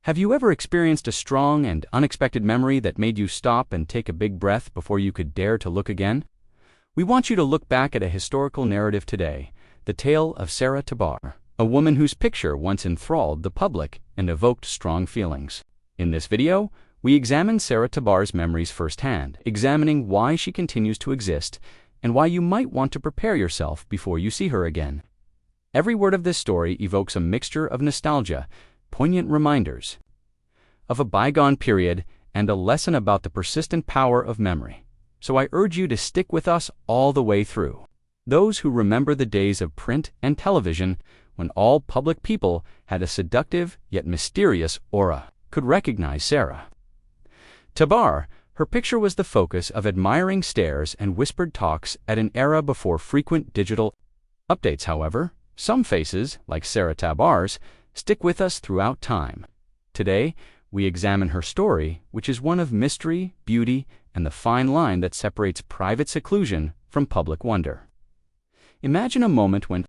Have you ever experienced a strong and unexpected memory that made you stop and take a big breath before you could dare to look again? We want you to look back at a historical narrative today, the tale of Sarah Tabar, a woman whose picture once enthralled the public and evoked strong feelings. In this video, we examine Sarah Tabar's memories firsthand, examining why she continues to exist and why you might want to prepare yourself before you see her again. Every word of this story evokes a mixture of nostalgia, poignant reminders of a bygone period, and a lesson about the persistent power of memory. So I urge you to stick with us all the way through. Those who remember the days of print and television, when all public people had a seductive yet mysterious aura, could recognize Sarah Tabar. Her picture was the focus of admiring stares and whispered talks at an era before frequent digital updates. However, some faces, like Sarah Tabar's, stick with us throughout time. Today, we examine her story, which is one of mystery, beauty, and the fine line that separates private seclusion from public wonder. Imagine a moment when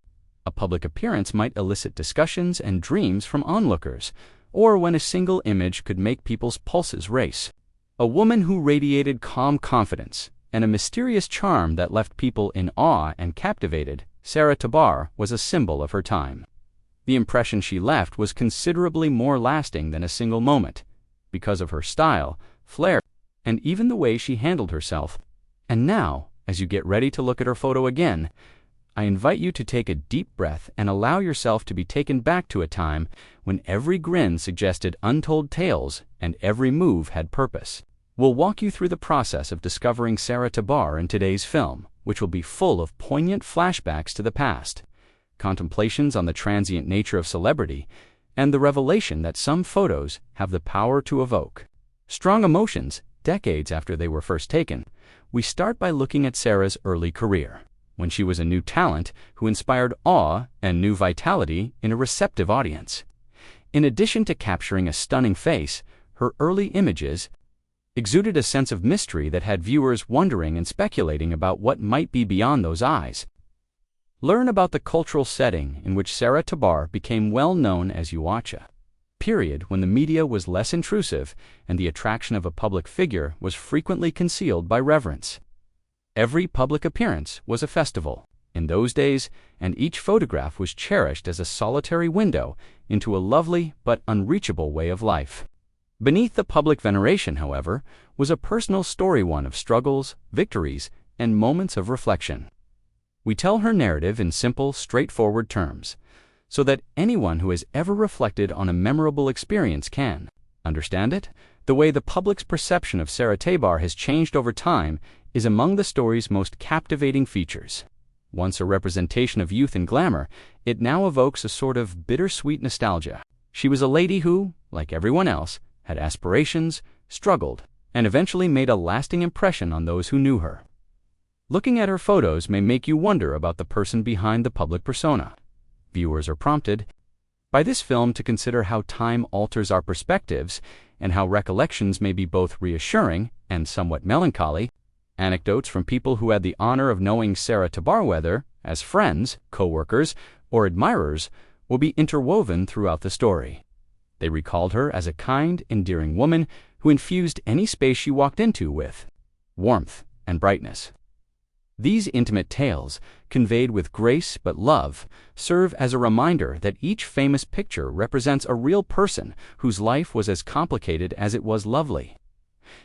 a public appearance might elicit discussions and dreams from onlookers, or when a single image could make people's pulses race. A woman who radiated calm confidence and a mysterious charm that left people in awe and captivated, Sarah Tabar was a symbol of her time. The impression she left was considerably more lasting than a single moment, because of her style, flair, and even the way she handled herself. And now, as you get ready to look at her photo again, I invite you to take a deep breath and allow yourself to be taken back to a time when every grin suggested untold tales and every move had purpose. We'll walk you through the process of discovering Sarah Tabar in today's film, which will be full of poignant flashbacks to the past, contemplations on the transient nature of celebrity, and the revelation that some photos have the power to evoke strong emotions decades after they were first taken. We start by looking at Sarah's early career, when she was a new talent who inspired awe and new vitality in a receptive audience. In addition to capturing a stunning face, her early images exuded a sense of mystery that had viewers wondering and speculating about what might be beyond those eyes. Learn about the cultural setting in which Sarah Tabar became well known as you watch a period when the media was less intrusive and the attraction of a public figure was frequently concealed by reverence. Every public appearance was a festival in those days, and each photograph was cherished as a solitary window into a lovely but unreachable way of life. Beneath the public veneration, however, was a personal story, one of struggles, victories, and moments of reflection. We tell her narrative in simple, straightforward terms, so that anyone who has ever reflected on a memorable experience can understand it. The way the public's perception of Sarah Tabar has changed over time is among the story's most captivating features. Once a representation of youth and glamour, it now evokes a sort of bittersweet nostalgia. She was a lady who, like everyone else, had aspirations, struggled, and eventually made a lasting impression on those who knew her. Looking at her photos may make you wonder about the person behind the public persona. Viewers are prompted by this film to consider how time alters our perspectives and how recollections may be both reassuring and somewhat melancholy. Anecdotes from people who had the honor of knowing Sarah Tabar, whether as friends, co-workers, or admirers, will be interwoven throughout the story. They recalled her as a kind, endearing woman who infused any space she walked into with warmth and brightness. These intimate tales, conveyed with grace but love, serve as a reminder that each famous picture represents a real person whose life was as complicated as it was lovely.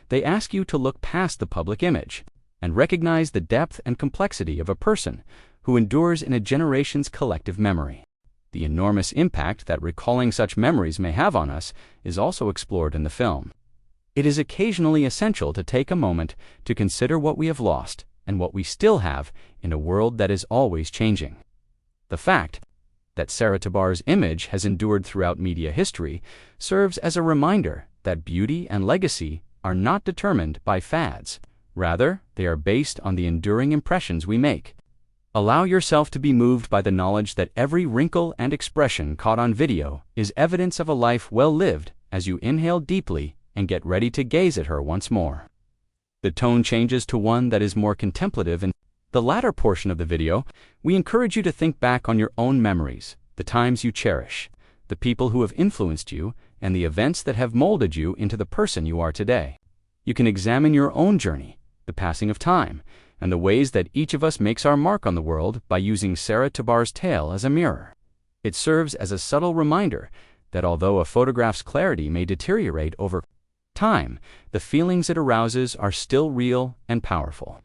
They ask you to look past the public image and recognize the depth and complexity of a person who endures in a generation's collective memory. The enormous impact that recalling such memories may have on us is also explored in the film. It is occasionally essential to take a moment to consider what we have lost and what we still have in a world that is always changing. The fact that Sarah Tabar's image has endured throughout media history serves as a reminder that beauty and legacy are not determined by fads. Rather, they are based on the enduring impressions we make. Allow yourself to be moved by the knowledge that every wrinkle and expression caught on video is evidence of a life well lived as you inhale deeply and get ready to gaze at her once more. The tone changes to one that is more contemplative. In the latter portion of the video, we encourage you to think back on your own memories, the times you cherish, the people who have influenced you, and the events that have molded you into the person you are today. You can examine your own journey, the passing of time, and the ways that each of us makes our mark on the world by using Sarah Tabar's tale as a mirror. It serves as a subtle reminder that although a photograph's clarity may deteriorate over time, the feelings it arouses are still real and powerful.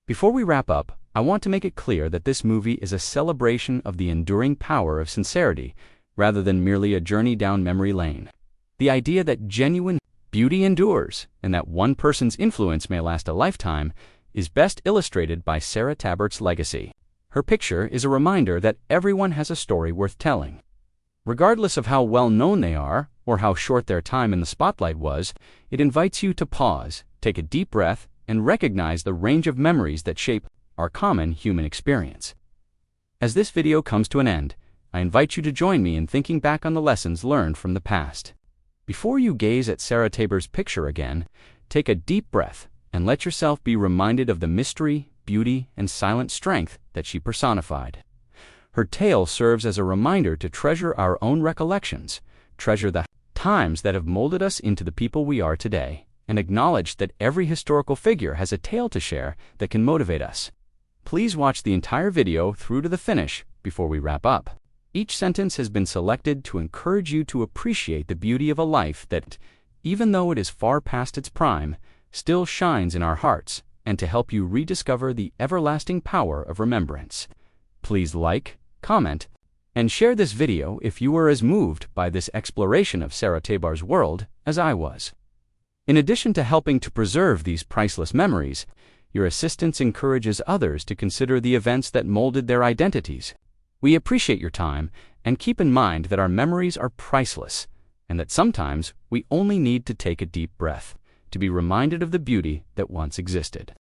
Before we wrap up, I want to make it clear that this movie is a celebration of the enduring power of sincerity rather than merely a journey down memory lane. The idea that genuine beauty endures and that one person's influence may last a lifetime is best illustrated by Sarah Tabar's legacy. Her picture is a reminder that everyone has a story worth telling. Regardless of how well known they are or how short their time in the spotlight was, it invites you to pause, take a deep breath, and recognize the range of memories that shape our common human experience. As this video comes to an end, I invite you to join me in thinking back on the lessons learned from the past. Before you gaze at Sarah Tabar's picture again, take a deep breath and let yourself be reminded of the mystery, beauty, and silent strength that she personified. Her tale serves as a reminder to treasure our own recollections, treasure the times that have molded us into the people we are today, and acknowledge that every historical figure has a tale to share that can motivate us. Please watch the entire video through to the finish before we wrap up. Each sentence has been selected to encourage you to appreciate the beauty of a life that, even though it is far past its prime, still shines in our hearts, and to help you rediscover the everlasting power of remembrance. Please like, comment, and share this video if you were as moved by this exploration of Sarah Tabar's world as I was. In addition to helping to preserve these priceless memories, your assistance encourages others to consider the events that molded their identities. We appreciate your time and keep in mind that our memories are priceless and that sometimes we only need to take a deep breath to be reminded of the beauty that once existed.